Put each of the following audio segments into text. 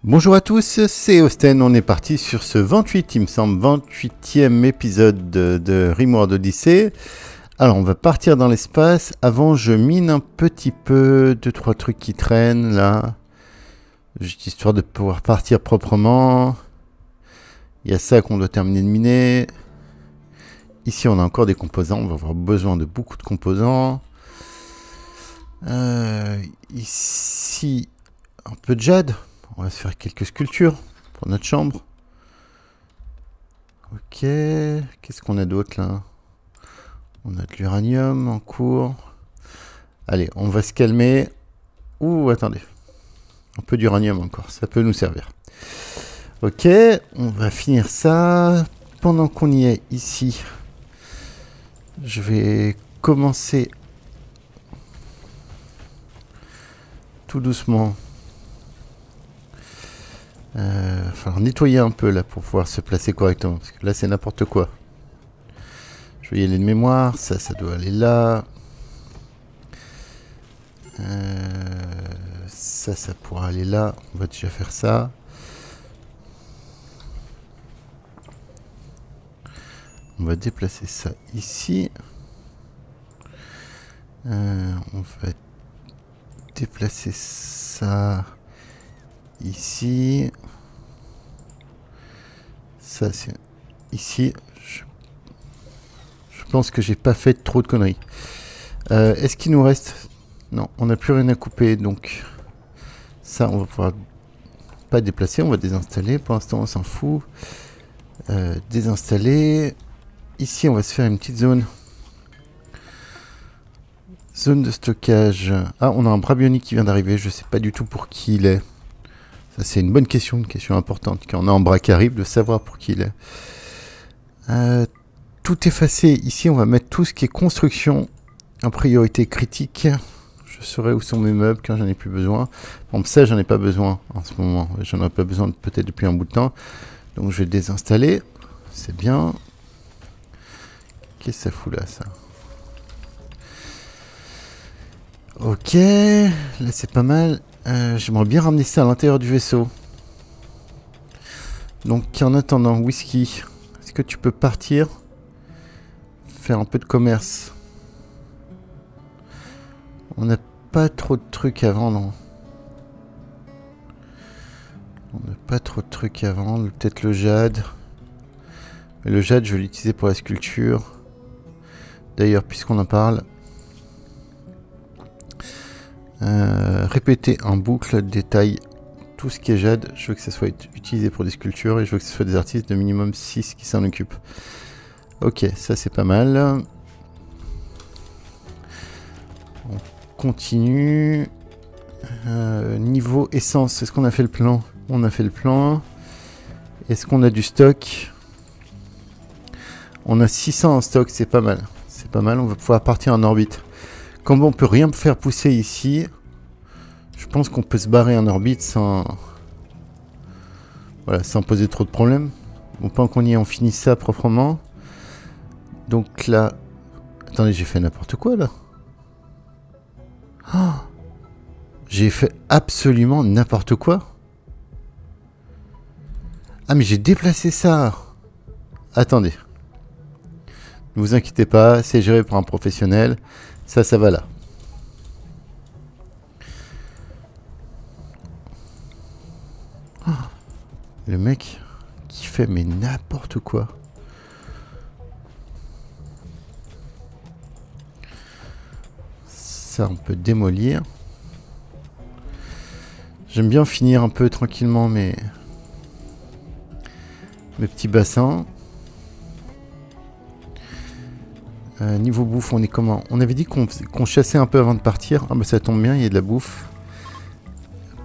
Bonjour à tous, c'est Osten, on est parti sur ce 28, il me semble, 28e épisode de Rimworld Odyssey. Alors on va partir dans l'espace, avant je mine un petit peu, 2-3 trucs qui traînent là, juste histoire de pouvoir partir proprement. Il y a ça qu'on doit terminer de miner. Ici on a encore des composants, on va avoir besoin de beaucoup de composants. Ici un peu de jade. On va se faire quelques sculptures pour notre chambre. Ok. Qu'est-ce qu'on a d'autre là? On a de l'uranium en cours. Allez, on va se calmer. Ouh, attendez. Un peu d'uranium encore. Ça peut nous servir. Ok. On va finir ça. Pendant qu'on y est ici, je vais commencer tout doucement. Falloir nettoyer un peu là pour pouvoir se placer correctement, parce que là c'est n'importe quoi. Je vais y aller de mémoire, ça doit aller là. Ça pourra aller là, on va déjà faire ça. On va déplacer ça ici. On va déplacer ça ici. Ça c'est ici. Je pense que j'ai pas fait trop de conneries. Est-ce qu'il nous reste... Non, on n'a plus rien à couper, donc ça on va pouvoir pas déplacer, on va désinstaller. Pour l'instant on s'en fout. Désinstaller. Ici on va se faire une petite zone. Zone de stockage. Ah, on a un bras bionique qui vient d'arriver, je sais pas du tout pour qui il est. Ça c'est une bonne question, une question importante. Quand on a un bras qui arrive, de savoir pour qui il est. Tout effacé. Ici, on va mettre tout ce qui est construction en priorité critique. Je saurai où sont mes meubles quand j'en ai plus besoin. Bon, ça, j'en ai pas besoin en ce moment. J'en ai pas besoin peut-être depuis un bout de temps. Donc, je vais désinstaller. C'est bien. Qu'est-ce que ça fout là, ça? Ok. Là, c'est pas mal. J'aimerais bien ramener ça à l'intérieur du vaisseau. Donc, en attendant, Whisky, est-ce que tu peux partir? Faire un peu de commerce. On n'a pas trop de trucs à vendre. On n'a pas trop de trucs à vendre. Peut-être le jade. Mais le jade, je vais l'utiliser pour la sculpture. D'ailleurs, puisqu'on en parle, répéter en boucle, détail, tout ce qui est jade. Je veux que ça soit utilisé pour des sculptures et je veux que ce soit des artistes de minimum 6 qui s'en occupent. Ok, ça c'est pas mal. On continue. Niveau essence, est-ce qu'on a fait le plan? On a fait le plan. Est-ce qu'on a du stock? On a 600 en stock, c'est pas mal. C'est pas mal, on va pouvoir partir en orbite. Comme on peut rien faire pousser ici, je pense qu'on peut se barrer en orbite sans... Voilà, sans poser trop de problèmes. Bon, pendant qu'on y est, on finit ça proprement. Donc là... Attendez, j'ai fait n'importe quoi là. Oh, j'ai fait absolument n'importe quoi. Ah mais j'ai déplacé ça. Attendez. Ne vous inquiétez pas, c'est géré par un professionnel. Ça va là. Oh, le mec qui fait mais n'importe quoi. Ça on peut démolir. J'aime bien finir un peu tranquillement mes petits bassins. Niveau bouffe, on est comment? On avait dit qu'on chassait un peu avant de partir. Ah bah ça tombe bien, il y a de la bouffe.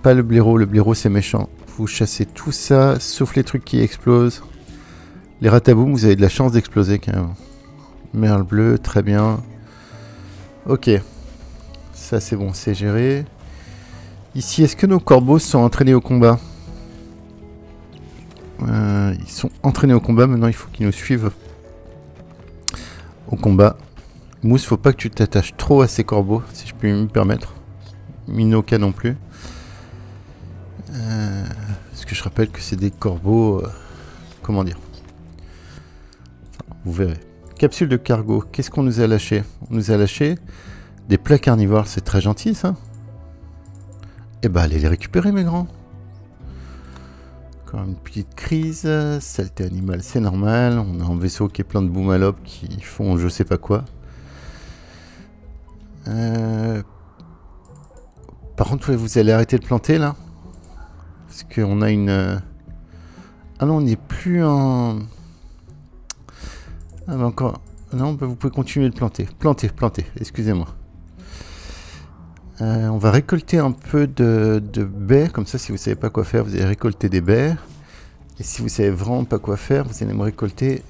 Pas le blaireau c'est méchant. Vous chassez tout ça, sauf les trucs qui explosent. Les rataboum, vous avez de la chance d'exploser quand même. Merle bleu, très bien. Ok. Ça c'est bon, c'est géré. Ici, est-ce que nos corbeaux sont entraînés au combat? Ils sont entraînés au combat, maintenant il faut qu'ils nous suivent au combat. Mousse, faut pas que tu t'attaches trop à ces corbeaux, si je puis me permettre. Minoka non plus. Parce que je rappelle que c'est des corbeaux... comment dire? Enfin, vous verrez. Capsule de cargo. Qu'est-ce qu'on nous a lâché? On nous a lâché des plats carnivores. C'est très gentil, ça. Eh ben, allez les récupérer, mes grands. Encore une petite crise. Saleté animale, c'est normal. On a un vaisseau qui est plein de boumalopes qui font je sais pas quoi. Par contre, vous allez arrêter de planter, là. Parce qu'on a une... Ah non, on n'est plus en... Ah bah encore... Non, bah vous pouvez continuer de planter. Planter, excusez-moi. On va récolter un peu de baies. Comme ça, si vous savez pas quoi faire, vous allez récolter des baies. Et si vous savez vraiment pas quoi faire, vous allez me récolter...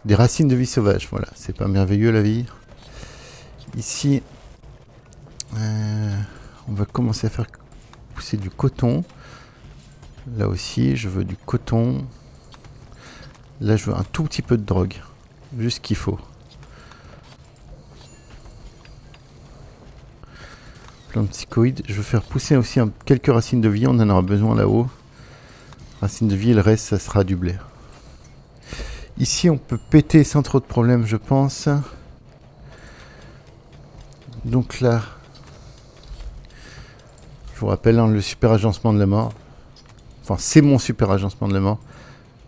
des racines de vie sauvage. Voilà, c'est pas merveilleux la vie. Ici... on va commencer à faire pousser du coton. Là aussi, je veux du coton. Là, je veux un tout petit peu de drogue. Juste ce qu'il faut. Plante psychoïde. Je veux faire pousser aussi quelques racines de vie. On en aura besoin là-haut. Racines de vie, le reste, ça sera du blé. Ici, on peut péter sans trop de problèmes, je pense. Donc là... Je vous rappelle, hein, le super agencement de la mort. Enfin, c'est mon super agencement de la mort.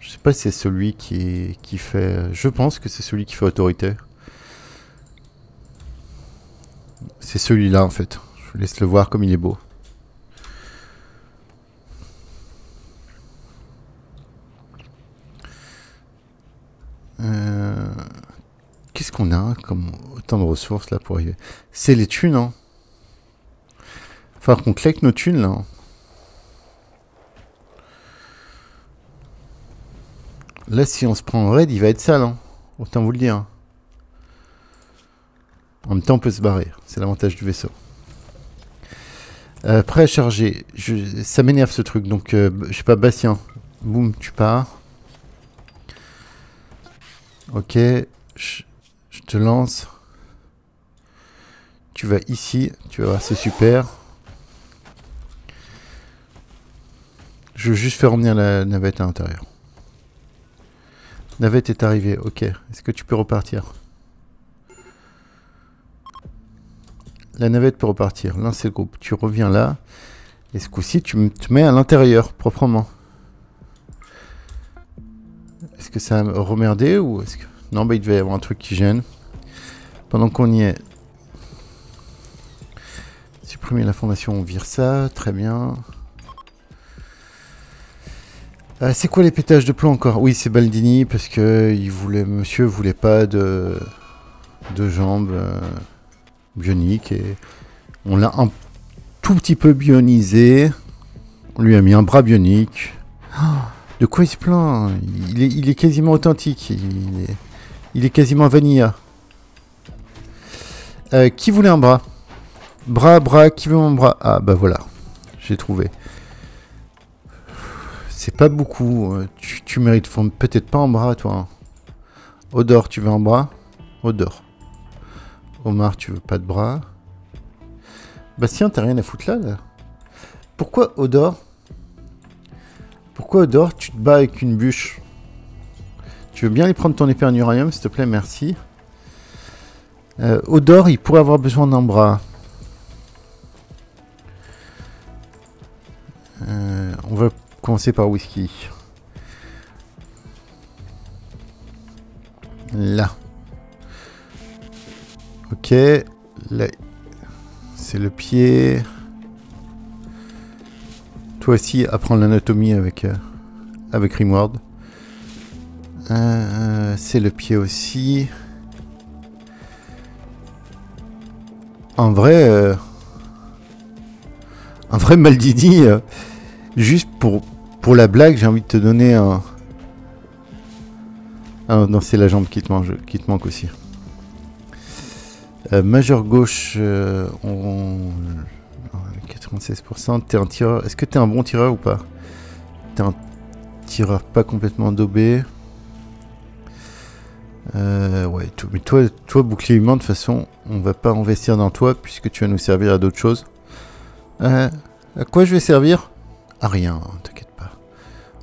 Je sais pas si c'est celui qui fait... Je pense que c'est celui qui fait autorité. C'est celui-là, en fait. Je vous laisse le voir comme il est beau. Qu'est-ce qu'on a comme autant de ressources là pour arriver? C'est les thunes, hein. Il va falloir qu'on claque nos thunes, là. Là, si on se prend en raid, il va être sale, hein. Autant vous le dire. En même temps, on peut se barrer. C'est l'avantage du vaisseau. Prêt à charger. Ça m'énerve, ce truc. Donc, je sais pas, Bastien. Boum, tu pars. Ok. Je te lance. Tu vas ici. Tu vas voir, c'est super. Je veux juste faire revenir la navette à l'intérieur. Navette est arrivée, ok. Est-ce que tu peux repartir? La navette peut repartir. Lancer le groupe. Tu reviens là. Et ce coup-ci, tu te mets à l'intérieur, proprement. Est-ce que ça va remerder ou est-ce que... Non, bah il devait y avoir un truc qui gêne. Pendant qu'on y est... Supprimer la formation, on vire ça. Très bien. C'est quoi les pétages de plomb encore? Oui, c'est Baldini parce que monsieur voulait pas de jambes bioniques et on l'a un tout petit peu bionisé. On lui a mis un bras bionique. De quoi il se plaint? Il est quasiment authentique. Il est quasiment vanilla. Qui voulait un bras? Bras, qui veut mon bras? Ah bah voilà, j'ai trouvé. C'est pas beaucoup. Tu mérites peut-être pas un bras, toi. Odor, tu veux un bras? Odor. Omar, tu veux pas de bras? Bastien, t'as rien à foutre là? Pourquoi Odor? Pourquoi Odor, tu te bats avec une bûche? Tu veux bien aller prendre ton épée en uranium, s'il te plaît? Merci. Odor, il pourrait avoir besoin d'un bras. On va commencer par whisky. Là. Ok. Là. C'est le pied. Toi aussi, apprends l'anatomie avec Rimward. C'est le pied aussi. Un vrai Maldini. Juste pour la blague, j'ai envie de te donner un... Ah non, c'est la jambe qui te manque aussi. Majeur gauche, 96%. T'es un tireur. Est-ce que t'es un bon tireur ou pas? T'es un tireur pas complètement daubé. Ouais, mais toi, bouclier humain, de toute façon, on va pas investir dans toi puisque tu vas nous servir à d'autres choses. À quoi je vais servir? À rien, t'inquiète pas.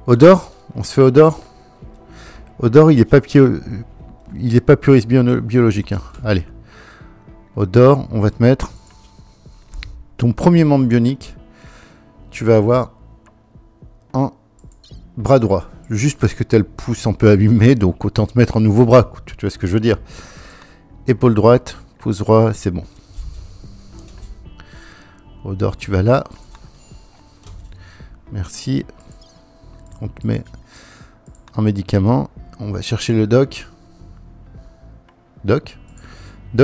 Odor? On se fait Odor? Odor, il est pas puriste biologique. Hein. Allez. Odor, on va te mettre ton premier membre bionique. Tu vas avoir un bras droit. Juste parce que tu as le pouce un peu abîmé, donc autant te mettre un nouveau bras. Tu vois ce que je veux dire? Épaule droite, pouce droit, c'est bon. Odor, tu vas là. Merci. On te met un médicament. On va chercher le doc. Doc,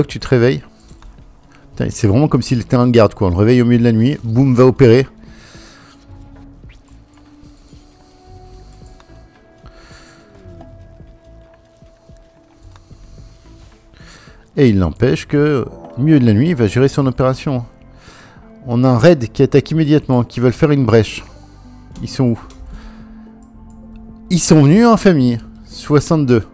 tu te réveilles. C'est vraiment comme s'il était un garde, quoi. On le réveille au milieu de la nuit. Boum, va opérer. Et il n'empêche que, au milieu de la nuit, il va gérer son opération. On a un raid qui attaque immédiatement, qui veulent faire une brèche. Ils sont où? Ils sont venus en famille. 62.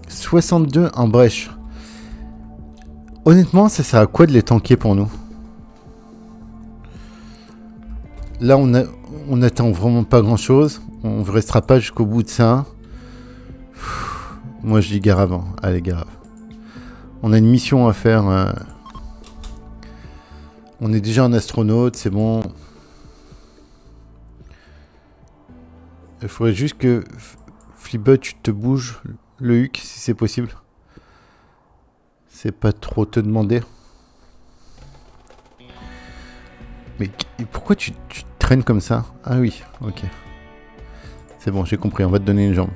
62 en brèche. Honnêtement, ça sert à quoi de les tanker pour nous? Là, on attend vraiment pas grand chose. On ne restera pas jusqu'au bout de ça. Moi, je dis gare avant. Allez, gare. On a une mission à faire. On est déjà un astronaute, c'est bon. Il faudrait juste que Flipbot, tu te bouges le huc si c'est possible. C'est pas trop te demander. Mais pourquoi tu traînes comme ça? Ah oui, ok. C'est bon, j'ai compris, on va te donner une jambe.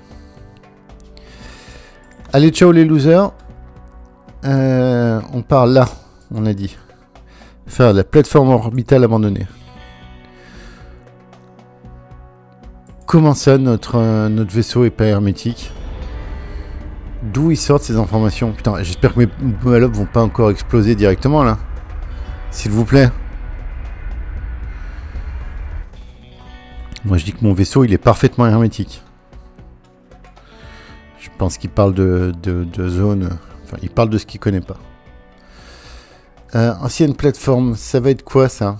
Allez, ciao les losers. On part là, on a dit. Faire la plateforme orbitale abandonnée. Comment ça, notre vaisseau est pas hermétique? D'où ils sortent ces informations? Putain, j'espère que mes malobes vont pas encore exploser directement là. S'il vous plaît. Moi je dis que mon vaisseau il est parfaitement hermétique. Je pense qu'il parle de zone. Enfin, il parle de ce qu'il connaît pas. Ancienne plateforme, ça va être quoi ça?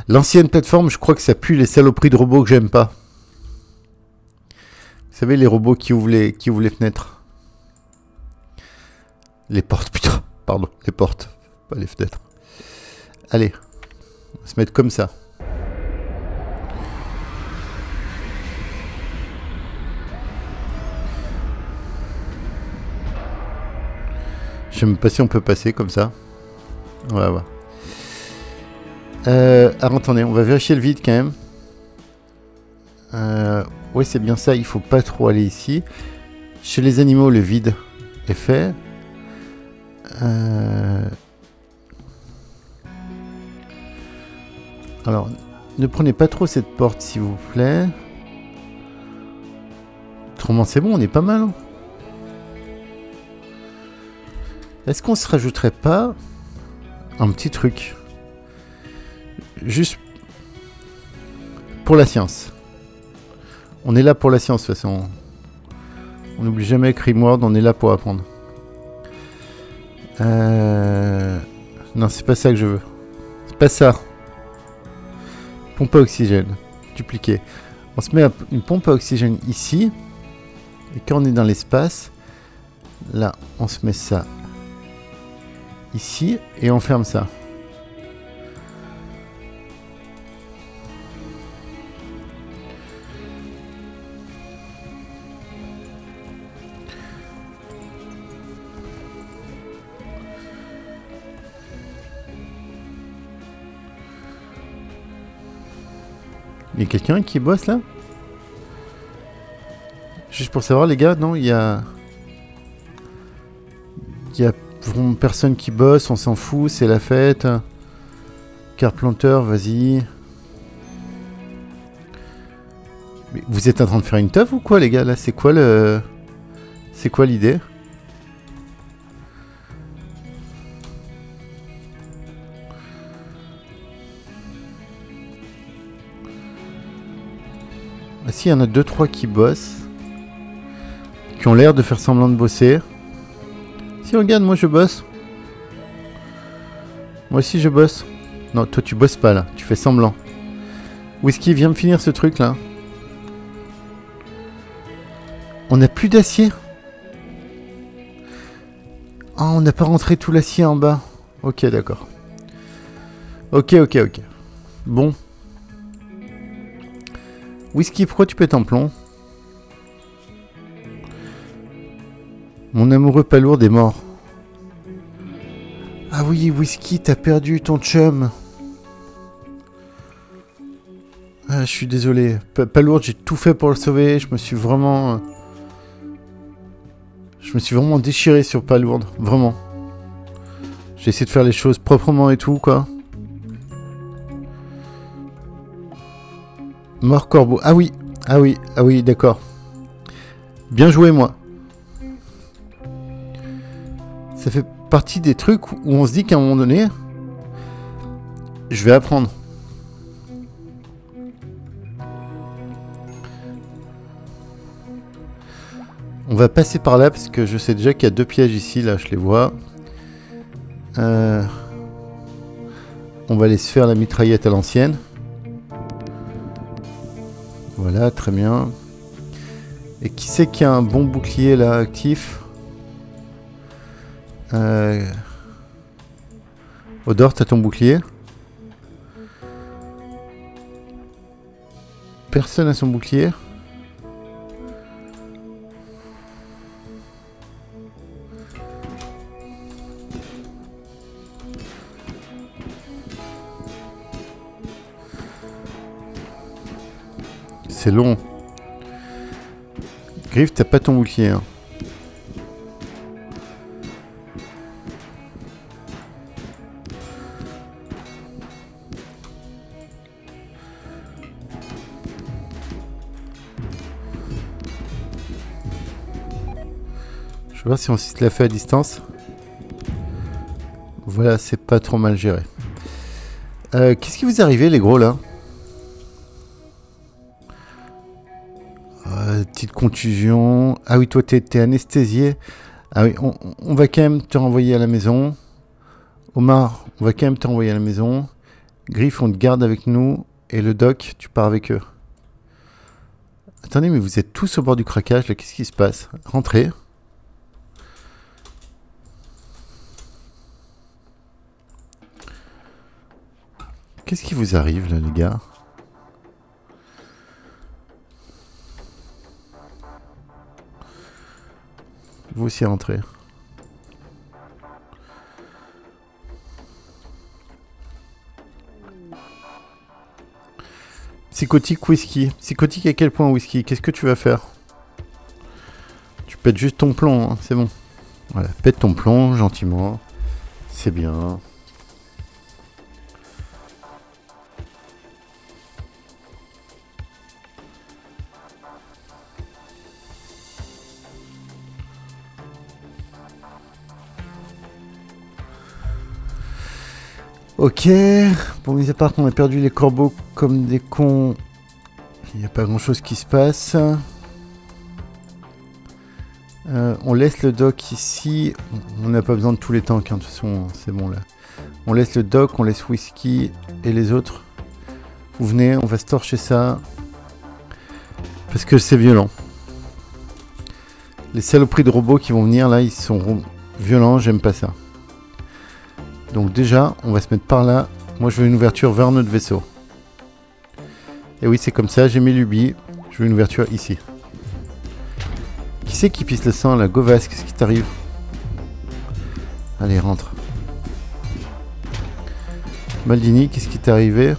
L'ancienne plateforme, je crois que ça pue les saloperies de robots que j'aime pas. Vous savez, les robots qui ouvrent les fenêtres. Les portes, putain. Pardon, les portes, pas les fenêtres. Allez, on va se mettre comme ça. Je sais même pas si on peut passer comme ça. On va voir. Alors attendez, on va vérifier le vide quand même. Oui, c'est bien ça, il faut pas trop aller ici. Chez les animaux, le vide est fait. Alors, ne prenez pas trop cette porte, s'il vous plaît. Autrement, c'est bon, on est pas mal. Hein. Est-ce qu'on se rajouterait pas un petit truc? Juste pour la science. On est là pour la science, de toute façon. On n'oublie jamais que Rimworld, on est là pour apprendre. Non, c'est pas ça que je veux. C'est pas ça. Pompe à oxygène. Dupliquer. On se met une pompe à oxygène ici. Et quand on est dans l'espace, là, on se met ça ici. Et on ferme ça. Il y a quelqu'un qui bosse là? Juste pour savoir les gars, non, il y a vraiment personne qui bosse, on s'en fout, c'est la fête. Carpenter, vas-y. Mais vous êtes en train de faire une teuf ou quoi les gars là? C'est quoi l'idée? Ah si, il y en a 2-3 qui bossent. Qui ont l'air de faire semblant de bosser. Si, regarde, moi je bosse. Moi aussi je bosse. Non, toi tu bosses pas là, tu fais semblant. Whisky, viens me finir ce truc là. On n'a plus d'acier. Ah, on n'a pas rentré tout l'acier en bas. Ok, d'accord. Ok. Bon. Whisky, pourquoi tu pètes en plomb? Mon amoureux palourde est mort. Ah oui, Whisky, t'as perdu ton chum. Ah, je suis désolé. Palourde, j'ai tout fait pour le sauver. Je me suis vraiment déchiré sur Palourde. Vraiment. J'ai essayé de faire les choses proprement et tout, quoi. Mort corbeau. Ah oui, d'accord. Bien joué, moi. Ça fait partie des trucs où on se dit qu'à un moment donné, je vais apprendre. On va passer par là parce que je sais déjà qu'il y a 2 pièges ici, là, je les vois. On va aller se faire la mitraillette à l'ancienne. Voilà, très bien. Et qui c'est qui a un bon bouclier là, actif? Odor, t'as ton bouclier? Personne n'a son bouclier? C'est long. Griff, t'as pas ton bouclier. Hein. Je vais voir si on se la fait à distance. Voilà, c'est pas trop mal géré. Qu'est-ce qui vous est arrivé, les gros, là? Petite contusion. Ah oui, toi, t'es anesthésié. Ah oui, on va quand même te renvoyer à la maison. Omar, on va quand même te renvoyer à la maison. Griff, on te garde avec nous. Et le doc, tu pars avec eux. Attendez, mais vous êtes tous au bord du craquage, là. Qu'est-ce qui se passe? Rentrez. Qu'est-ce qui vous arrive, là, les gars? Vous aussi rentrez. Psychotique whisky. Psychotique à quel point whisky? Qu'est-ce que tu vas faire? Tu pètes juste ton plomb, hein, c'est bon. Voilà, pète ton plomb gentiment. C'est bien. Ok, bon, mis à part qu'on a perdu les corbeaux comme des cons, il n'y a pas grand chose qui se passe. On laisse le doc ici, on n'a pas besoin de tous les tanks, hein, de toute façon, c'est bon là. On laisse le doc, on laisse Whisky et les autres. Vous venez, on va se torcher ça. Parce que c'est violent. Les saloperies de robots qui vont venir là, ils sont violents, j'aime pas ça. Donc déjà, on va se mettre par là. Moi, je veux une ouverture vers notre vaisseau. Et oui, c'est comme ça, j'ai mes lubies. Je veux une ouverture ici. Qui c'est qui pisse le sang, là? Govas, qu'est-ce qui t'arrive? Allez, rentre. Maldini, qu'est-ce qui t'est arrivé?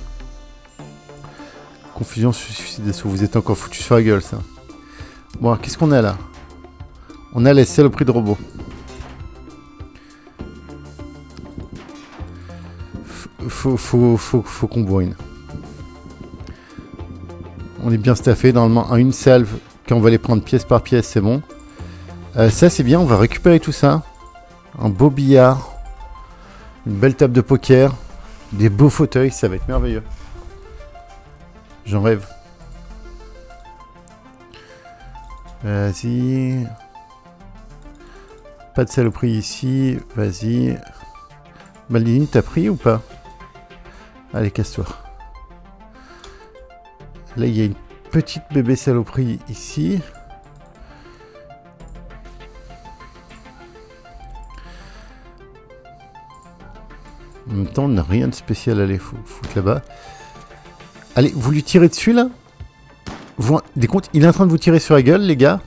Confusion, suicide d'assaut. Vous êtes encore foutu sur la gueule, ça. Bon, alors, qu'est-ce qu'on a là? On a les saloperies de robots. Faut qu'on boine. On est bien staffé. Normalement, en une salve, quand on va les prendre pièce par pièce, c'est bon. Ça, c'est bien. On va récupérer tout ça. Un beau billard. Une belle table de poker. Des beaux fauteuils. Ça va être merveilleux. J'en rêve. Vas-y. Pas de saloperie ici. Vas-y. Maldini, t'as pris ou pas? Allez, casse-toi. Là, il y a une petite bébé saloperie ici. En même temps, on n'a rien de spécial à aller foutre là-bas. Allez, vous lui tirez dessus, là? Vous, des comptes, il est en train de vous tirer sur la gueule, les gars.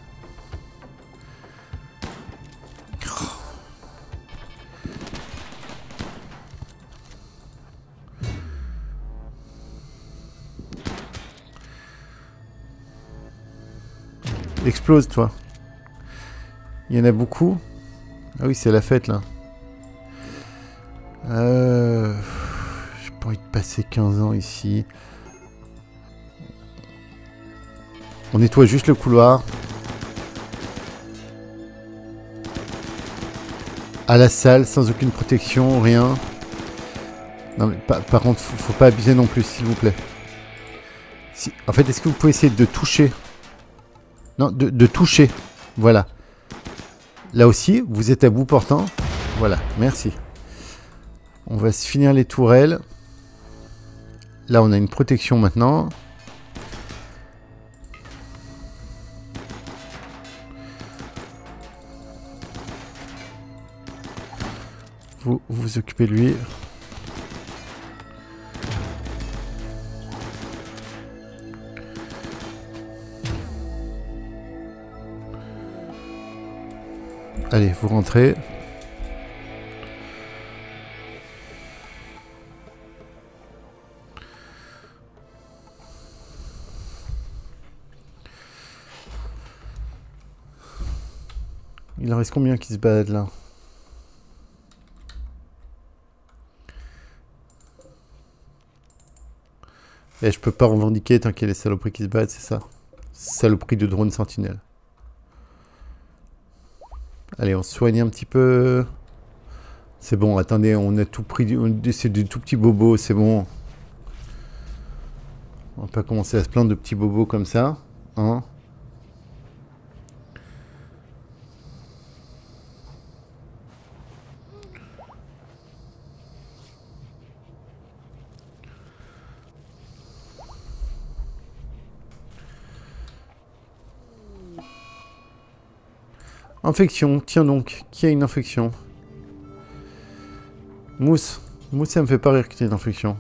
Explose, toi. Il y en a beaucoup. Ah oui, c'est la fête, là. J'ai pas envie de passer 15 ans ici. On nettoie juste le couloir. À la salle, sans aucune protection, rien. Non mais par contre, faut pas abuser non plus, s'il vous plaît. Si, en fait, est-ce que vous pouvez essayer de toucher? Non, de toucher. Voilà. Là aussi, vous êtes à bout portant. Voilà, merci. On va se finir les tourelles. Là, on a une protection maintenant. Vous vous occupez de lui. Allez, vous rentrez. Il en reste combien qui se baladent là? Et je peux pas revendiquer tant qu'il y a les saloperies qui se battent, c'est ça? Saloperie de drone sentinelle. Allez, on se soigne un petit peu. C'est bon, attendez, on a tout pris. C'est des tout petits bobos, c'est bon. On va pas commencer à se plaindre de petits bobos comme ça. Hein? Infection, tiens donc, qui a une infection? Mousse. Mousse, ça me fait pas rire que tu aies une infection.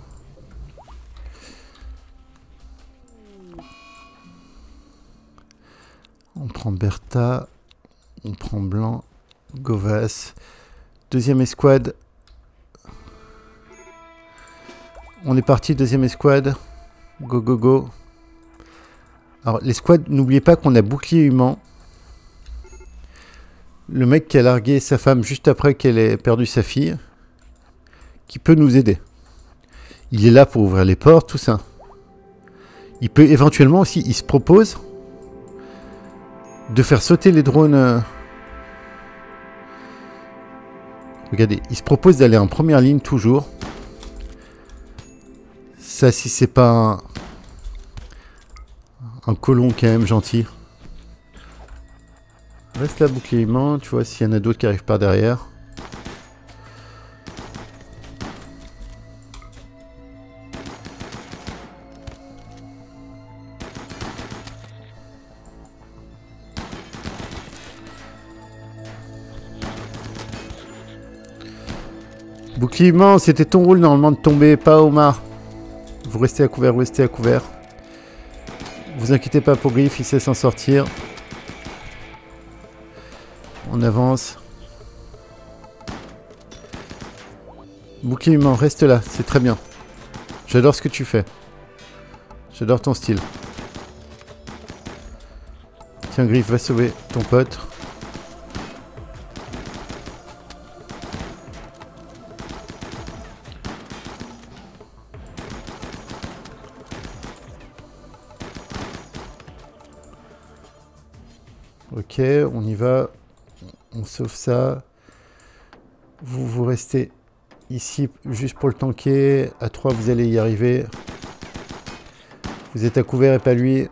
On prend Bertha. On prend Blanc. Govas. Deuxième escouade. On est parti, deuxième escouade. Go, go, go. Alors, l'escouade, n'oubliez pas qu'on a bouclier humain. Le mec qui a largué sa femme juste après qu'elle ait perdu sa fille, qui peut nous aider. Il est là pour ouvrir les portes, tout ça. Il peut éventuellement aussi, il se propose de faire sauter les drones. Regardez, il se propose d'aller en première ligne toujours. Ça, si c'est pas un colon quand même gentil. Reste là, bouclier humain, tu vois, s'il y en a d'autres qui arrivent par derrière. Bouclier humain, c'était ton rôle normalement de tomber, pas Omar. Vous restez à couvert, vous restez à couvert. Vous inquiétez pas pour Griff, il sait s'en sortir. On avance. Bouclier humain, reste là, c'est très bien. J'adore ce que tu fais. J'adore ton style. Tiens, Griff, va sauver ton pote. Ok, on y va. On sauve ça. Vous restez ici juste pour le tanker. À 3, vous allez y arriver. Vous êtes à couvert et pas lui.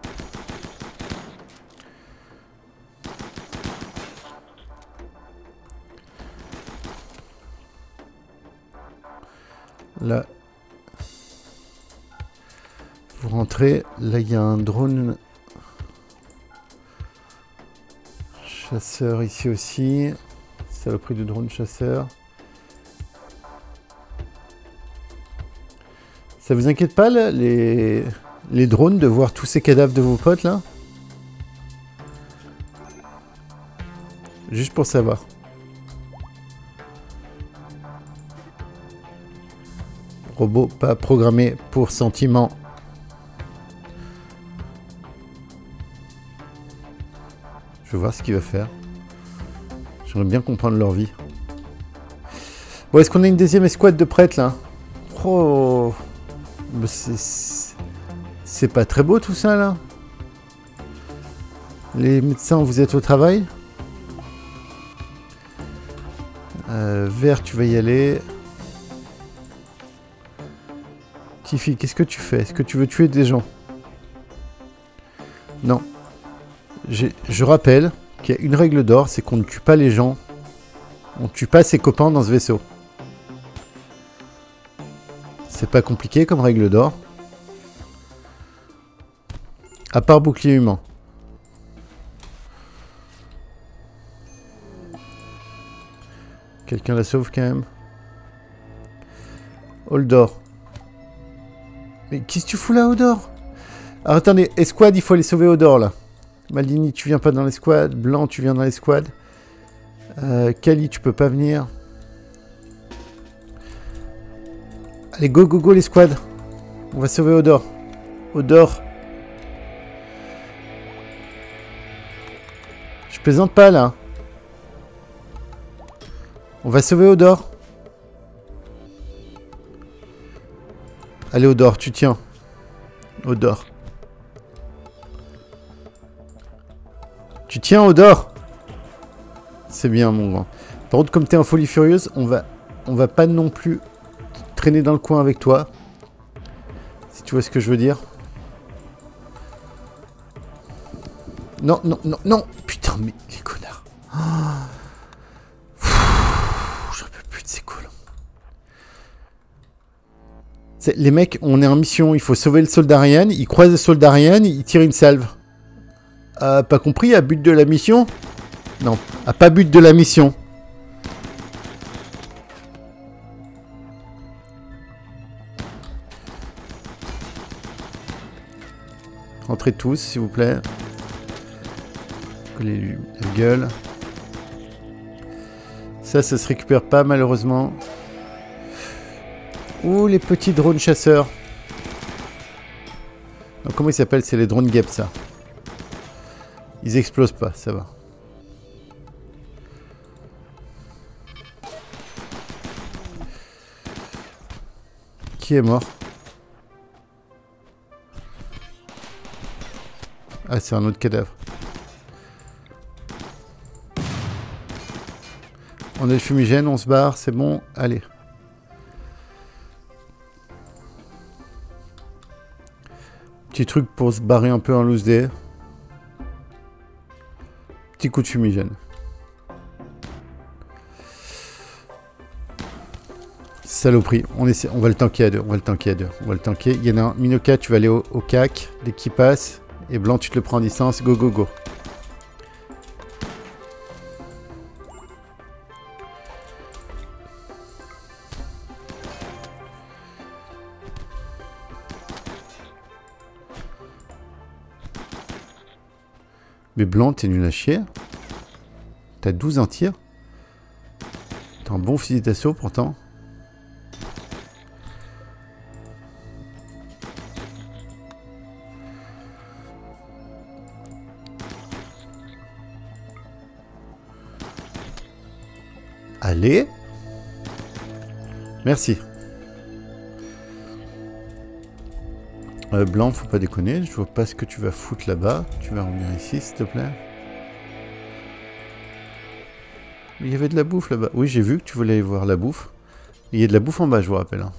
Là. Vous rentrez. Là, il y a un drone chasseur ici aussi. Saloperie de drone chasseur. Ça vous inquiète pas, là, les drones, de voir tous ces cadavres de vos potes, là? Juste pour savoir. Robot pas programmé pour sentiment. Je veux voir ce qu'il va faire. J'aimerais bien comprendre leur vie. Bon, est-ce qu'on a une deuxième escouade de prêtres, là? Oh, c'est pas très beau, tout ça, là. Les médecins, vous êtes au travail? Vert, tu vas y aller. Tiffy, qu'est-ce que tu fais? Est-ce que tu veux tuer des gens? Non. Je rappelle qu'il y a une règle d'or, c'est qu'on ne tue pas les gens. On ne tue pas ses copains dans ce vaisseau. C'est pas compliqué comme règle d'or. À part bouclier humain. Quelqu'un la sauve quand même. Holdor. Mais qu'est-ce que tu fous là, Hodor? Alors attendez, escouade, il faut aller sauver Hodor là. Maldini, tu viens pas dans l'escouade. Blanc, tu viens dans l'escouade. Kali, tu peux pas venir. Allez, go, go, go l'escouade. On va sauver Hodor. Hodor. Je plaisante pas là. On va sauver Hodor. Allez, Hodor, tu tiens. Hodor. Tu tiens, Hodor. C'est bien, mon grand. Par contre, comme t'es en folie furieuse, on va pas non plus traîner dans le coin avec toi. Si tu vois ce que je veux dire. Non, non, non, non. Putain, mais les connards. J'en peux plus de ces colons. Les mecs, on est en mission, il faut sauver le soldat Ryan, ils croisent le soldat Ryan, ils tirent une salve. Pas compris, à but de la mission? Non, à pas but de la mission. Rentrez tous, s'il vous plaît. Collez-lui la gueule. Ça se récupère pas, malheureusement. Ouh, les petits drones chasseurs. Donc, comment ils s'appellent? C'est les drones guêpes, ça. Ils explosent pas, ça va. Qui est mort? Ah, c'est un autre cadavre. On a le fumigène, on se barre, c'est bon. Allez. Petit truc pour se barrer un peu en loose day. Petit coup de fumigène. Saloperie. On va le tanker à deux. On va le tanker à deux. On va le tanker. Il y en a un. Minoka, tu vas aller au cac dès qu'il passe. Et Blanc, tu te le prends en distance. Go, go, go. Mais Blanc, t'es nul à chier. T'as 12 en tir. T'as un bon fusil d'assaut pourtant. Allez. Merci. Blanc, faut pas déconner. Je vois pas ce que tu vas foutre là-bas. Tu vas revenir ici, s'il te plaît. Il y avait de la bouffe là-bas. Oui, j'ai vu que tu voulais aller voir la bouffe. Il y a de la bouffe en bas, je vous rappelle. Hein.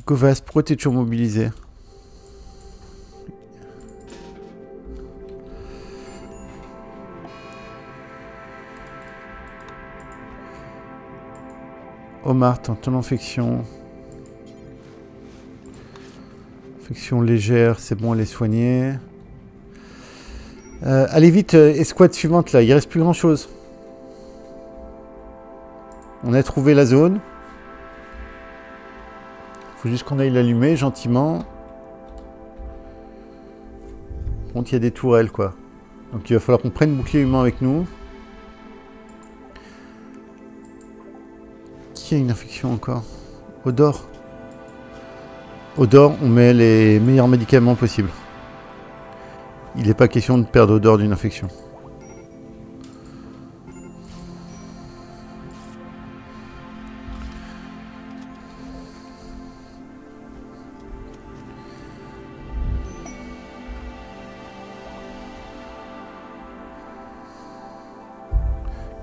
Govas, pourquoi t'es toujours mobilisé? Omar, ton infection. Infection légère, c'est bon, elle est soignée. Allez vite, escouade suivante là, il reste plus grand chose. On a trouvé la zone. Faut juste qu'on aille l'allumer gentiment. Par contre, il y a des tourelles quoi. Donc il va falloir qu'on prenne bouclier humain avec nous. Qui a une infection encore? Odor. Odor, on met les meilleurs médicaments possibles. Il n'est pas question de perdre odeur d'une infection.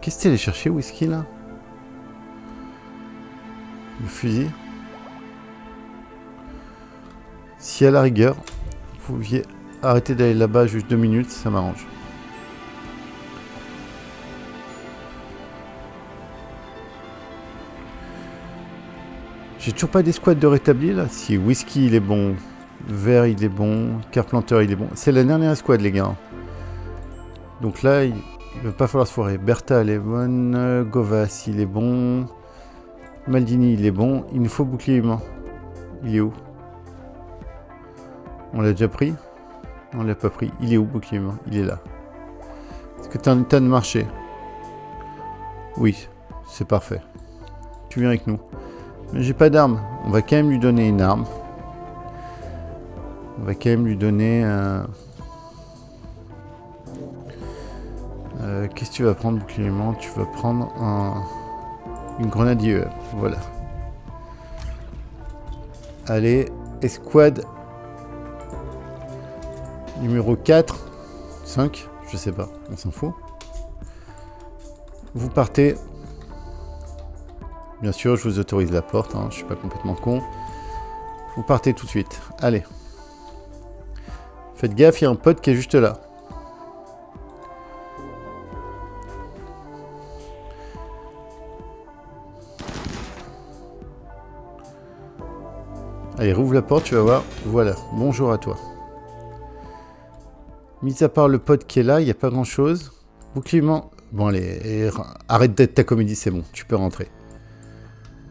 Qu'est-ce que t'es allé chercher, whisky, là? Le fusil. Si à la rigueur, vous pouviez arrêter d'aller là-bas juste 2 minutes, ça m'arrange. J'ai toujours pas d'escouade de rétabli là. Si whisky il est bon, vert il est bon, Carpenter il est bon. C'est la dernière escouade les gars. Donc là, il va pas falloir se foirer. Bertha elle est bonne, Govas il est bon, Maldini il est bon. Il nous faut bouclier humain. Il est où? On l'a déjà pris? On l'a pas pris. Il est où bouclier humain? Il est là. Est-ce que tu es en état de marcher? Oui, c'est parfait. Tu viens avec nous. Mais j'ai pas d'arme. On va quand même lui donner une arme. On va quand même lui donner... qu'est-ce que tu vas prendre, bouclier humain? Tu vas prendre une grenade IE. Voilà. Allez, escouade numéro 4, 5, je sais pas, on s'en fout. Vous partez. Bien sûr, je vous autorise la porte, hein, je suis pas complètement con. Vous partez tout de suite. Allez. Faites gaffe, il y a un pote qui est juste là. Allez, rouvre la porte, tu vas voir. Voilà, bonjour à toi. Mis à part le pote qui est là, il n'y a pas grand chose. Bouclier humain. Bon allez, arrête d'être ta comédie, c'est bon, tu peux rentrer.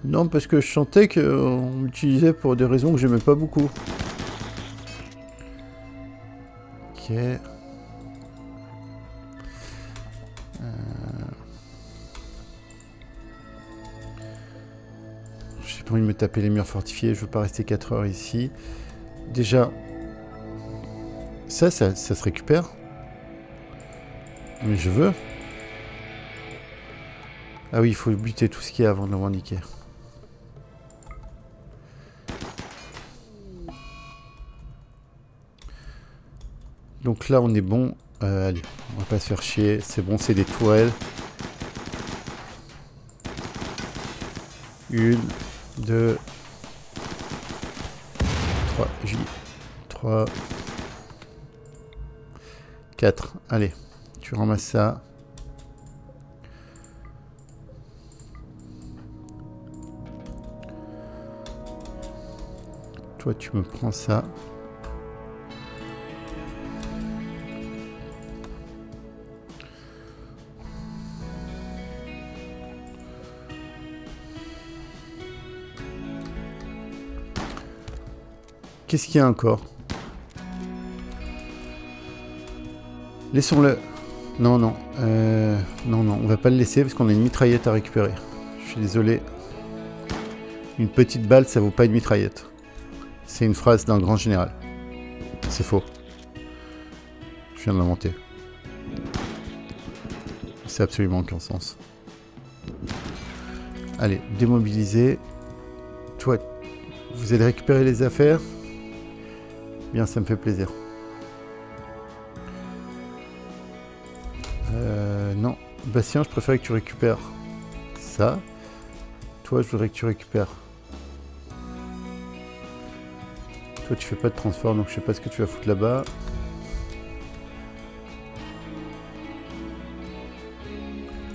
Non, parce que je sentais qu'on m'utilisait pour des raisons que j'aimais pas beaucoup. Ok. J'ai pas envie de me taper les murs fortifiés, je veux pas rester 4 heures ici. Déjà... Ça se récupère. Mais je veux. Ah oui, il faut buter tout ce qu'il y a avant de l'avoir niqué. Donc là, on est bon. Allez, on va pas se faire chier. C'est bon, c'est des tourelles. 1, 2, 3. 3... 4. Allez, tu ramasses ça. Toi, tu me prends ça. Qu'est-ce qu'il y a encore? Laissons-le. Non, non. Non, non, on va pas le laisser parce qu'on a une mitraillette à récupérer. Je suis désolé. Une petite balle, ça vaut pas une mitraillette. C'est une phrase d'un grand général. C'est faux. Je viens de l'inventer. C'est absolument aucun sens. Allez, démobiliser. Toi, vous allez récupérer les affaires. Bien, ça me fait plaisir. Non. Bastien, je préfère que tu récupères ça. Toi, je voudrais que tu récupères. Toi, tu fais pas de transfert, donc je sais pas ce que tu vas foutre là-bas.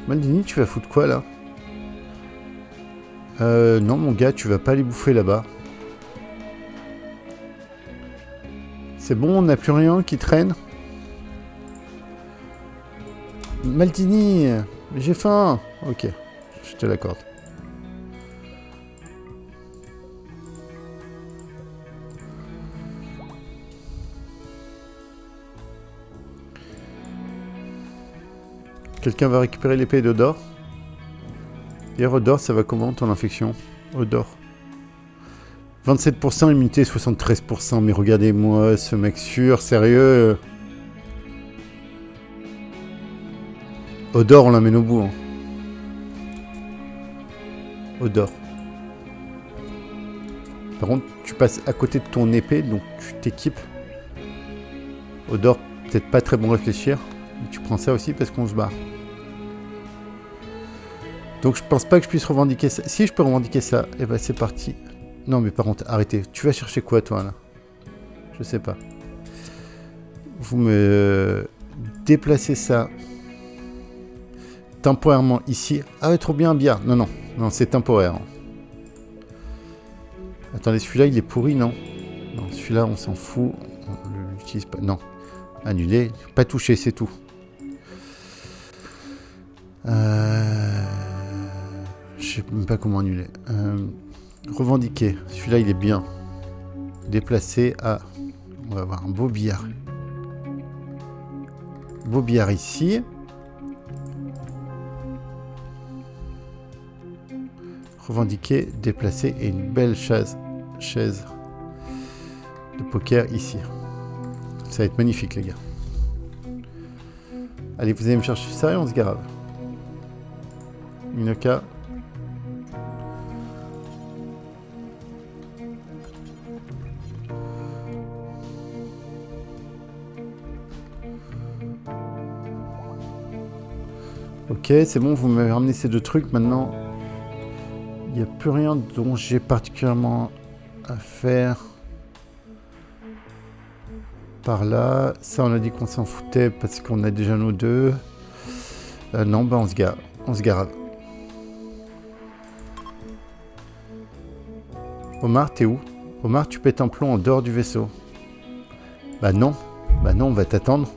Maldini, tu vas foutre quoi, là? Non, mon gars, tu vas pas aller bouffer là-bas. C'est bon, on n'a plus rien qui traîne. Maltini, j'ai faim. Ok, je te l'accorde. Quelqu'un va récupérer l'épée d'Odor. D'ailleurs, Odor, ça va comment ton infection? Odor. 27%, immunité 73%. Mais regardez-moi ce mec sûr, sérieux. Odor, on l'amène au bout. Hein. Odor. Par contre, tu passes à côté de ton épée, donc tu t'équipes. Odor, peut-être pas très bon réfléchir. Tu prends ça aussi parce qu'on se barre. Donc je pense pas que je puisse revendiquer ça. Si je peux revendiquer ça, et ben c'est parti. Non mais par contre, arrêtez. Tu vas chercher quoi toi là? Je sais pas. Vous me déplacez ça temporairement ici. Ah ouais, trop bien, bien. Non, non, non, c'est temporaire. Attendez, celui-là il est pourri, non? Non, celui-là on s'en fout. On l'utilise pas. Non. Annuler, pas toucher, c'est tout. Je sais même pas comment annuler. Revendiquer. Celui-là, il est bien. Déplacer à... On va avoir un beau billard. Beau billard ici. Revendiquer, déplacer et une belle chaise de poker ici. Ça va être magnifique, les gars. Allez, vous allez me chercher ça et on se garave. Minoka. Ok, c'est bon, vous m'avez ramené ces deux trucs. Maintenant, il n'y a plus rien dont j'ai particulièrement à faire. Par là. Ça, on a dit qu'on s'en foutait parce qu'on a déjà nos deux. Non, bah on se gare. On se garave. Omar, t'es où? Omar, tu pètes un plomb en dehors du vaisseau. Bah non. Bah non, on va t'attendre.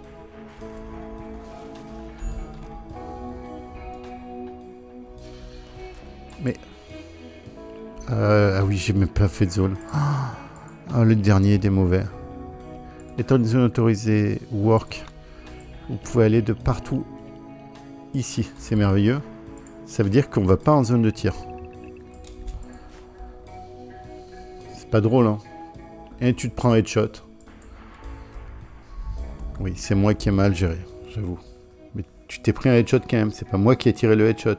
Mais... ah oui, j'ai même pas fait de zone. Ah, le dernier des mauvais. Étant une zone autorisée work, vous pouvez aller de partout ici. C'est merveilleux. Ça veut dire qu'on va pas en zone de tir. C'est pas drôle, hein. Et tu te prends un headshot. Oui, c'est moi qui ai mal géré, j'avoue. Mais tu t'es pris un headshot quand même. C'est pas moi qui ai tiré le headshot.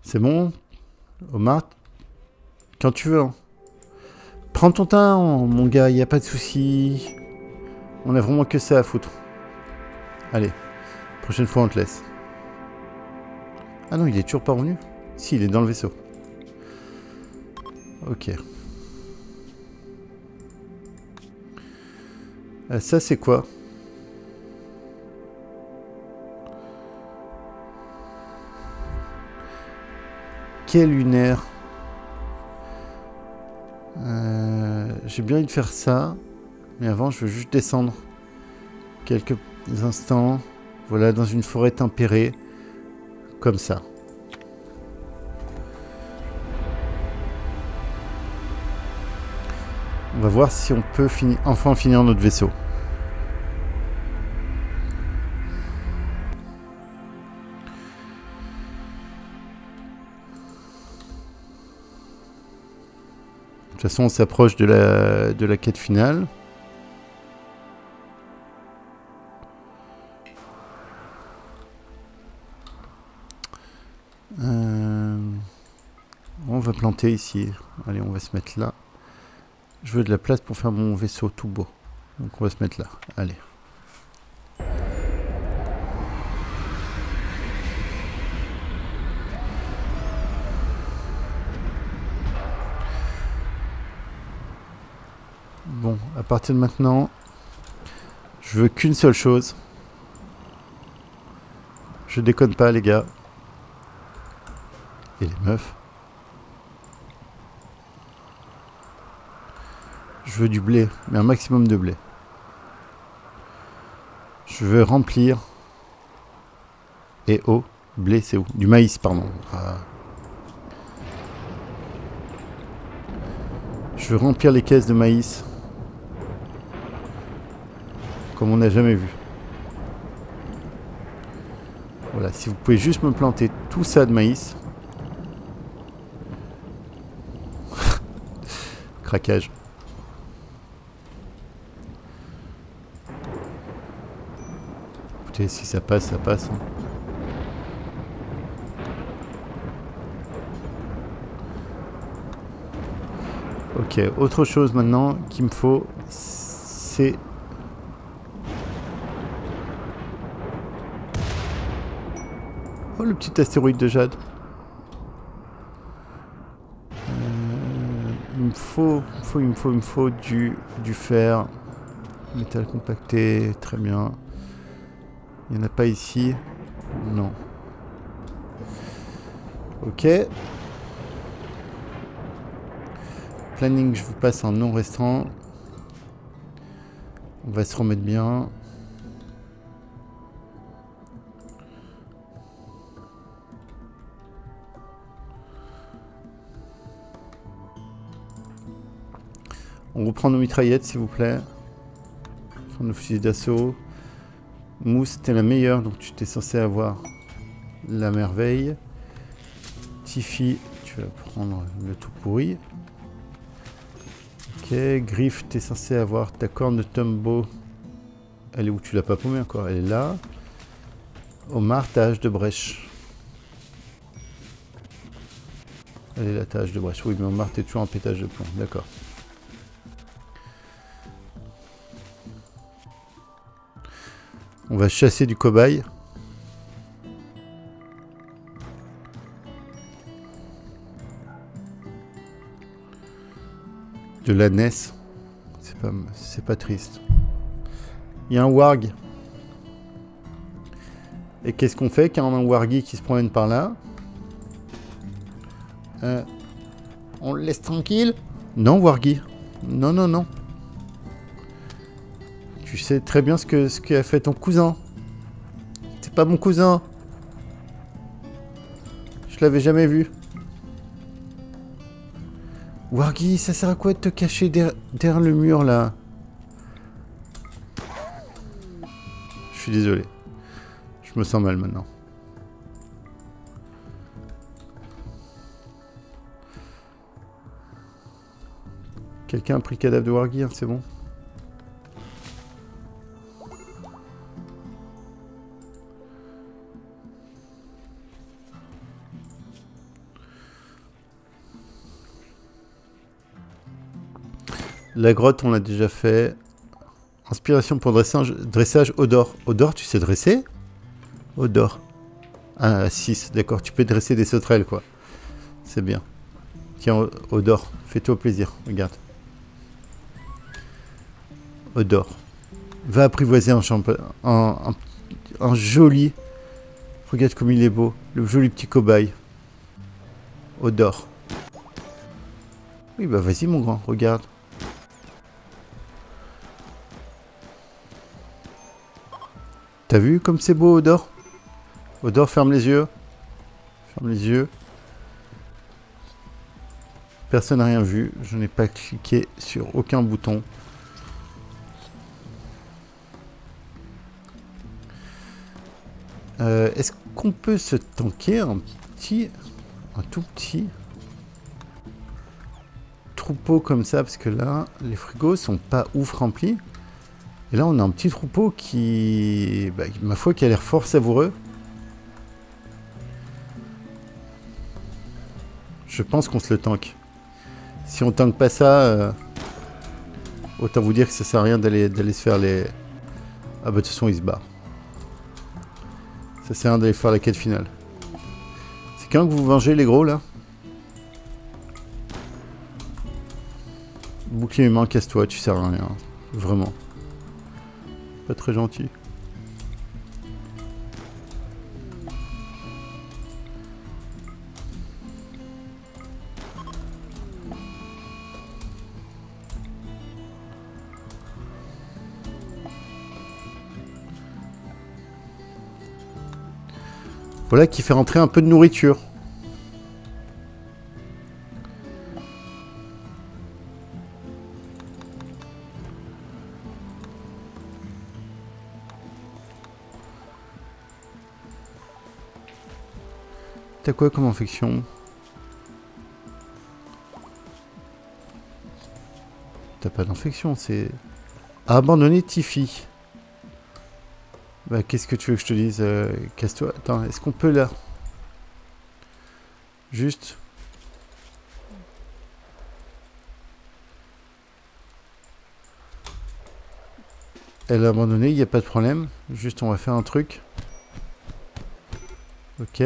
C'est bon, Omar, quand tu veux. Hein. Prends ton temps, mon gars, il n'y a pas de souci. On a vraiment que ça à foutre. Allez, prochaine fois on te laisse. Ah non, il est toujours pas revenu? Si, il est dans le vaisseau. Ok. Ça, c'est quoi? Quel lunaire. J'ai bien envie de faire ça. Mais avant, je veux juste descendre quelques instants. Voilà, dans une forêt tempérée. Comme ça. On va voir si on peut enfin finir notre vaisseau. De toute façon, on s'approche de la quête finale. On va planter ici. Allez, on va se mettre là. Je veux de la place pour faire mon vaisseau tout beau. Donc on va se mettre là. Allez. partir de maintenant, je veux qu'une seule chose. Je déconne pas, les gars. Et les meufs. Je veux du blé, mais un maximum de blé. Je veux remplir. Et oh, blé, c'est où? Du maïs, pardon. Je veux remplir les caisses de maïs. Comme on n'a jamais vu. Voilà, si vous pouvez juste me planter tout ça de maïs. Craquage. Écoutez, si ça passe, ça passe. Hein. Ok, autre chose maintenant qu'il me faut, c'est... Oh, le petit astéroïde de jade. Il me faut du fer. Métal compacté, très bien. Il n'y en a pas ici. Non. Ok. Planning, je vous passe en non restreint. On va se remettre bien. On reprend nos mitraillettes, s'il vous plaît. On nos fusils d'assaut. Mousse, t'es la meilleure, donc tu t'es censé avoir la merveille. Tiffy, tu vas prendre le tout pourri. Ok, Griffe, t'es censé avoir ta corne de Tumbo. Elle est où? Tu l'as pas paumée encore? Elle est là. Omar, ta hache de brèche. Elle est là, ta hache de brèche. Oui, mais Omar, t'es toujours en pétage de plomb. D'accord. On va chasser du cobaye. De la NES. C'est pas triste. Il y a un warg. Et qu'est-ce qu'on fait quand on a un wargi qui se promène par là? On le laisse tranquille? Non, wargi. Non, non, non. Tu sais très bien ce qu'a fait ton cousin. C'est pas mon cousin. Je l'avais jamais vu. Wargi, ça sert à quoi de te cacher derrière le mur là? Je suis désolé. Je me sens mal maintenant. Quelqu'un a pris le cadavre de Wargi, hein, c'est bon. La grotte, on l'a déjà fait. Inspiration pour dressage Odor. Odor, tu sais dresser? Odor. Ah, 6, d'accord. Tu peux dresser des sauterelles, quoi. C'est bien. Tiens, Odor, fais-toi plaisir. Regarde. Odor. Va apprivoiser un joli... Regarde comme il est beau. Le joli petit cobaye. Odor. Oui, bah vas-y, mon grand. Regarde. T'as vu comme c'est beau, Odor? Odor, ferme les yeux. Ferme les yeux. Personne n'a rien vu. Je n'ai pas cliqué sur aucun bouton. Est-ce qu'on peut se tanker un tout petit troupeau comme ça? Parce que là, les frigos sont pas ouf remplis. Et là, on a un petit troupeau qui, ma foi, qui a l'air fort savoureux. Je pense qu'on se le tank. Si on tank pas ça, autant vous dire que ça sert à rien d'aller se faire les... Ah bah de toute façon, il se barre. Ça sert à rien d'aller faire la quête finale. C'est quand que vous vengez les gros, là? Bouclier humain, casse-toi, tu sers à rien. Vraiment. Pas très gentil. Voilà qui fait rentrer un peu de nourriture. T'as quoi comme infection? T'as pas d'infection, c'est... Abandonner Tiffy. Bah, qu'est-ce que tu veux que je te dise? Casse-toi. Attends, est-ce qu'on peut là? Juste... Elle a abandonné, il n'y a pas de problème. Juste, on va faire un truc. Ok.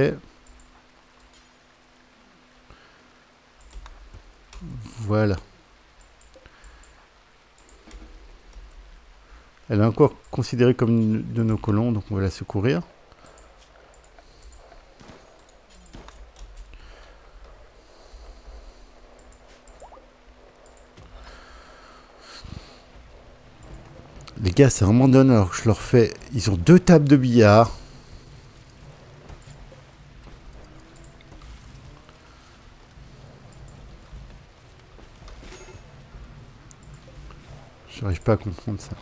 Voilà. Elle est encore considérée comme une de nos colons, donc on va la secourir. Les gars, c'est vraiment donne alors que je leur fais... Ils ont 2 tables de billard. J'arrive pas à comprendre ça.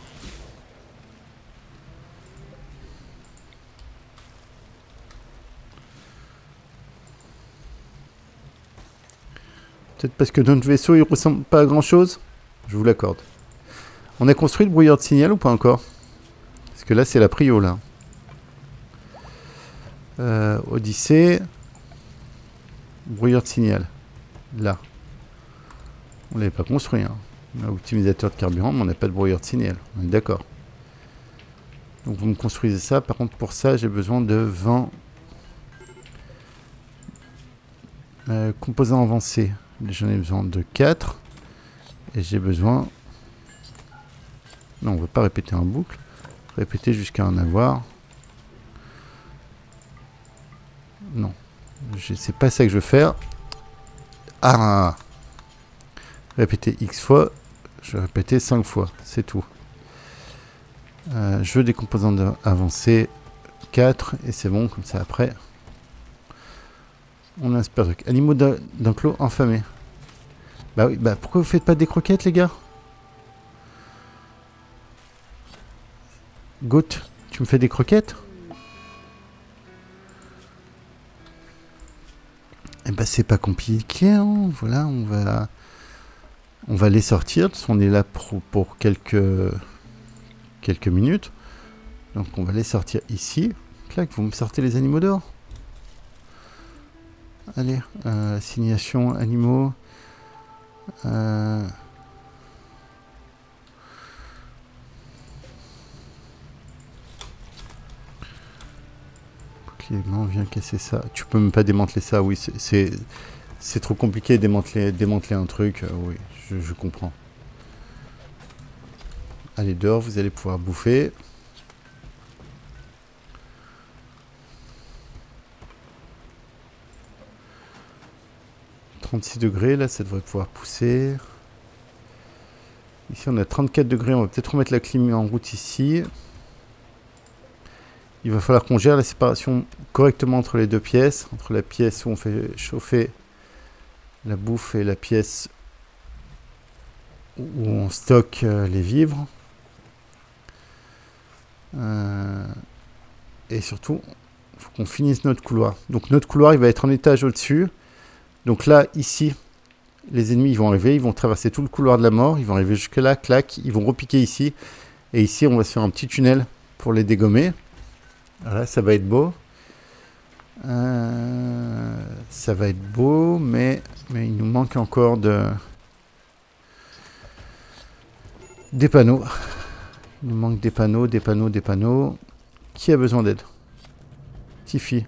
Peut-être parce que notre vaisseau, il ressemble pas à grand-chose. Je vous l'accorde. On a construit le brouilleur de signal ou pas encore? Parce que là, c'est la prio, là. Odyssée. Brouilleur de signal. Là. On l'avait pas construit, hein. On a un optimisateur de carburant, mais on n'a pas de brouilleur de signal. On est d'accord. Donc vous me construisez ça. Par contre, pour ça, j'ai besoin de 20 composants avancés. J'en ai besoin de 4. Et j'ai besoin... Non, on ne va pas répéter en boucle. Répéter jusqu'à en avoir. Non. C'est pas ça que je veux faire. Ah! Répéter X fois. Je vais répéter 5 fois. C'est tout. Je veux des composants avancés. 4. Et c'est bon, comme ça après. On a un super truc. Animaux d'enclos enflammés. Bah oui, bah pourquoi vous faites pas des croquettes, les gars? Goat, tu me fais des croquettes? Eh ben c'est pas compliqué, hein. Voilà, on va les sortir. On est là pour quelques minutes. Donc on va les sortir ici. Clac, vous me sortez les animaux d'or. Allez, assignation animaux. Clément, viens casser ça. Tu peux même pas démanteler ça, oui, c'est trop compliqué de démanteler un truc. Oui, je comprends. Allez, dehors, vous allez pouvoir bouffer. « 36 degrés, là, ça devrait pouvoir pousser. Ici, on a 34 degrés. On va peut-être remettre la clim en route ici. Il va falloir qu'on gère la séparation correctement entre les deux pièces. Entre la pièce où on fait chauffer la bouffe et la pièce où on stocke les vivres. Et surtout, il faut qu'on finisse notre couloir. Donc notre couloir, il va être en étage au-dessus. Donc là, ici, les ennemis ils vont arriver, ils vont traverser tout le couloir de la mort, ils vont arriver jusque là, clac, ils vont repiquer ici. Et ici, on va se faire un petit tunnel pour les dégommer. Voilà, ça va être beau. Ça va être beau, mais il nous manque encore des panneaux. Il nous manque des panneaux, des panneaux, des panneaux. Qui a besoin d'aide? Tiffy.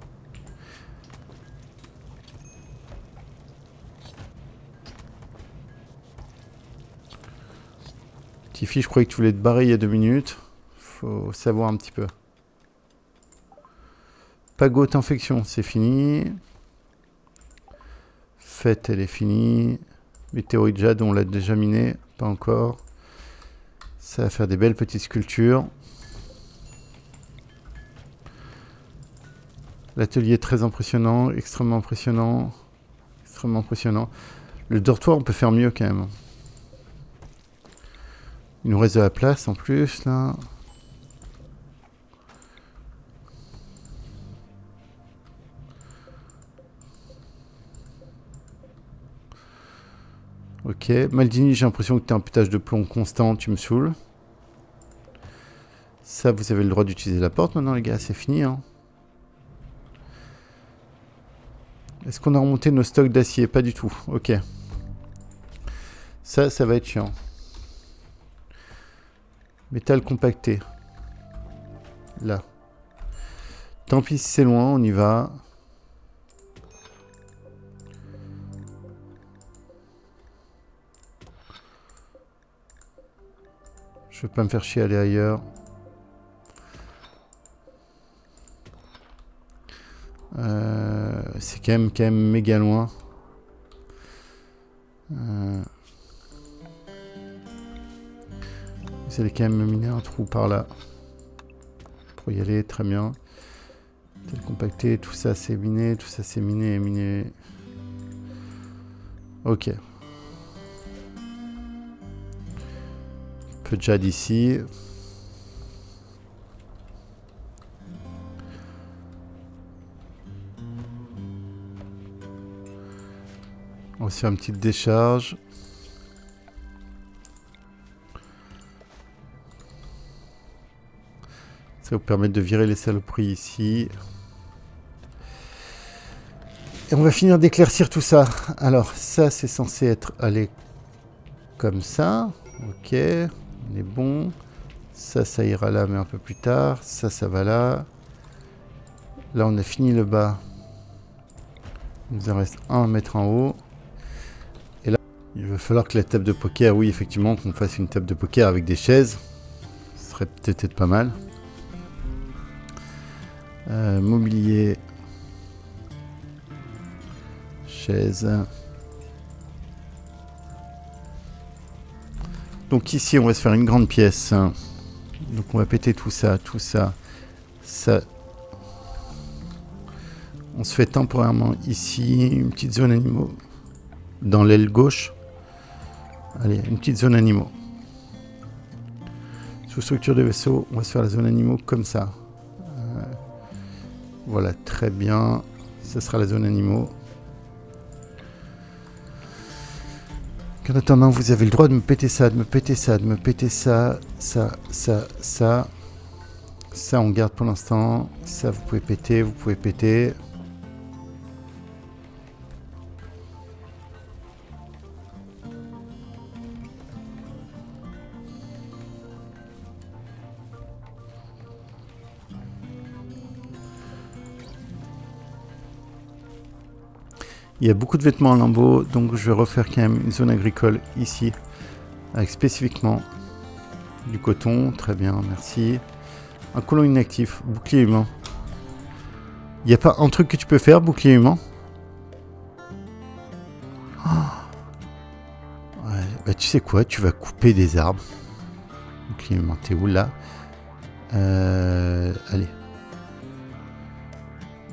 Tiffy, je croyais que tu voulais te barrer il y a 2 minutes. Faut savoir un petit peu. Pagote infection, c'est fini. Fête, elle est finie. Météoroïde jade, on l'a déjà miné. Pas encore. Ça va faire des belles petites sculptures. L'atelier est très impressionnant, extrêmement impressionnant. Extrêmement impressionnant. Le dortoir, on peut faire mieux quand même. Il nous reste de la place en plus, là. Ok. Maldini, j'ai l'impression que tu as un putage de plomb constant, tu me saoules. Ça, vous avez le droit d'utiliser la porte maintenant, les gars, c'est fini, hein. Est-ce qu'on a remonté nos stocks d'acier? Pas du tout. Ok. Ça va être chiant. Métal compacté. Là. Tant pis si c'est loin, on y va. Je veux pas me faire chier à aller ailleurs. C'est quand même méga loin. Vous allez quand même me miner un trou par là. Pour y aller, très bien. Tel compacté, tout ça c'est miné, tout ça c'est miné et miné. Ok. Peu de jade ici. On va se faire une petite décharge. Ça va vous permettre de virer les saloperies ici. Et on va finir d'éclaircir tout ça. Alors ça c'est censé être allé comme ça. Ok, on est bon. Ça ira là mais un peu plus tard. Ça va là. Là on a fini le bas. Il nous en reste un à mettre en haut. Et là, il va falloir que la table de poker, oui effectivement, qu'on fasse une table de poker avec des chaises. Ce serait peut-être pas mal. Mobilier. Chaise. Donc ici, on va se faire une grande pièce. Donc on va péter tout ça, ça. On se fait temporairement ici, une petite zone animaux. Dans l'aile gauche. Allez, une petite zone animaux. Sous structure de vaisseau, on va se faire la zone animaux comme ça. Voilà, très bien. Ça sera la zone animaux. En attendant, vous avez le droit de me péter ça, de me péter ça, de me péter ça, ça. Ça, on garde pour l'instant. Ça, vous pouvez péter, vous pouvez péter. Il y a beaucoup de vêtements en lambeaux, donc je vais refaire quand même une zone agricole ici, avec spécifiquement du coton. Très bien, merci. Un colon inactif, bouclier humain. Il n'y a pas un truc que tu peux faire, bouclier humain? Oh. Ouais, bah tu sais quoi, tu vas couper des arbres. Bouclier humain, t'es où là? Allez.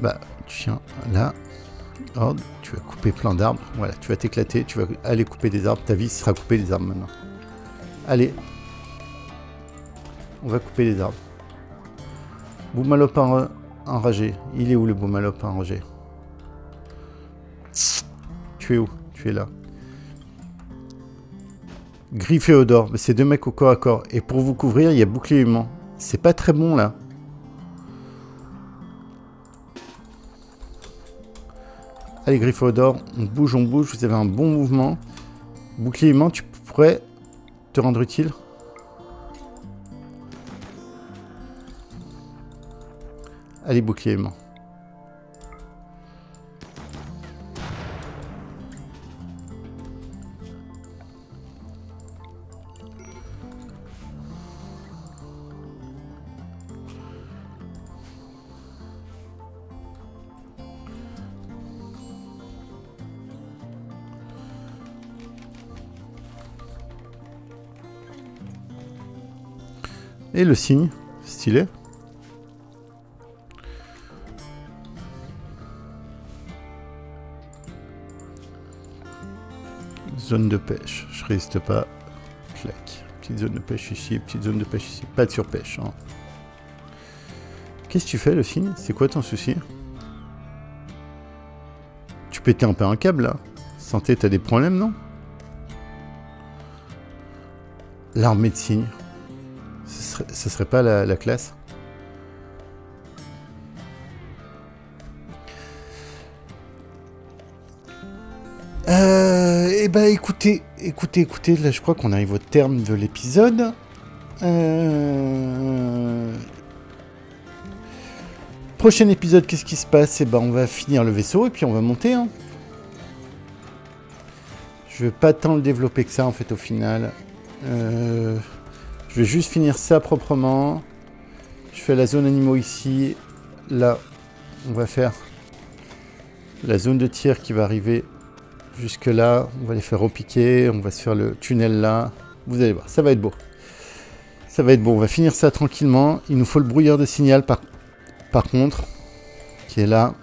Bah, tu viens là. Oh, tu vas couper plein d'arbres. Voilà, tu vas t'éclater. Tu vas aller couper des arbres. Ta vie sera couper des arbres maintenant. Allez. On va couper des arbres. Boumalope enragé. Il est où le Boumalope enragé? Tu es où? Tu es là. Griffe et Odor. C'est deux mecs au corps à corps. Et pour vous couvrir, il y a bouclier humain. C'est pas très bon là. Allez, Gryffondor, on bouge, vous avez un bon mouvement. Bouclier humain, tu pourrais te rendre utile. Allez, bouclier humain. Et le signe, stylé. Zone de pêche, je résiste pas. Clac. Petite zone de pêche ici, petite zone de pêche ici. Pas de surpêche. Hein. Qu'est-ce que tu fais, le signe? C'est quoi ton souci? Tu pétais un peu un câble, là. Santé, t'as des problèmes, non? L'armée de signes. Ce serait pas la classe? Eh ben écoutez, là je crois qu'on arrive au terme de l'épisode. Prochain épisode, qu'est-ce qui se passe? Eh ben on va finir le vaisseau et puis on va monter. Hein. Je vais pas tant le développer que ça en fait au final. Je vais juste finir ça proprement. Je fais la zone animaux ici. Là, on va faire la zone de tir qui va arriver jusque là. On va les faire repiquer. On va se faire le tunnel là. Vous allez voir, ça va être beau. Ça va être beau. On va finir ça tranquillement. Il nous faut le brouilleur de signal par contre, qui est là.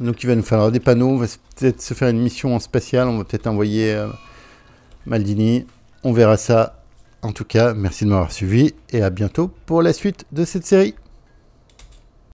Donc il va nous falloir des panneaux. On va peut-être se faire une mission en spatial. On va peut-être envoyer Maldini. On verra ça. En tout cas, merci de m'avoir suivi et à bientôt pour la suite de cette série.